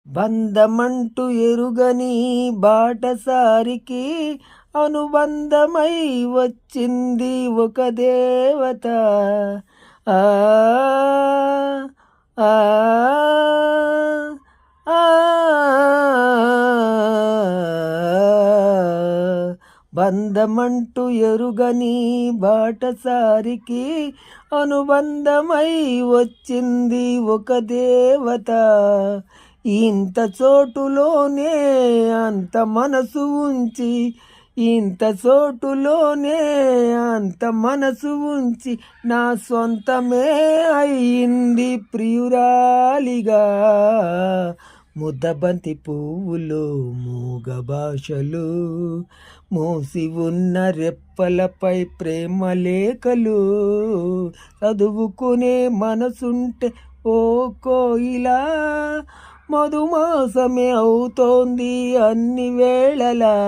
బంధమంటూ ఎరుగని బాటసారికి అనుబంధమై వచ్చింది ఒక దేవత. ఆ ఆ ఆ బంధమంటూ ఎరుగని బాటసారికి అనుబంధమై వచ్చింది ఒక దేవత. ఇంత చోటులోనే అంత మనసు ఉంచి, ఇంత చోటులోనే అంత మనసు ఉంచి నా సొంతమే అయింది ప్రియురాలిగా. ముద్దబంతి పువ్వులు మూగ భాషలు, మూసి ఉన్న రెప్పలపై ప్రేమ లేఖలు, చదువుకునే మనసుంటే ఓ కోయిలా, మధుమాసమే అవుతోంది అన్ని వేళలా.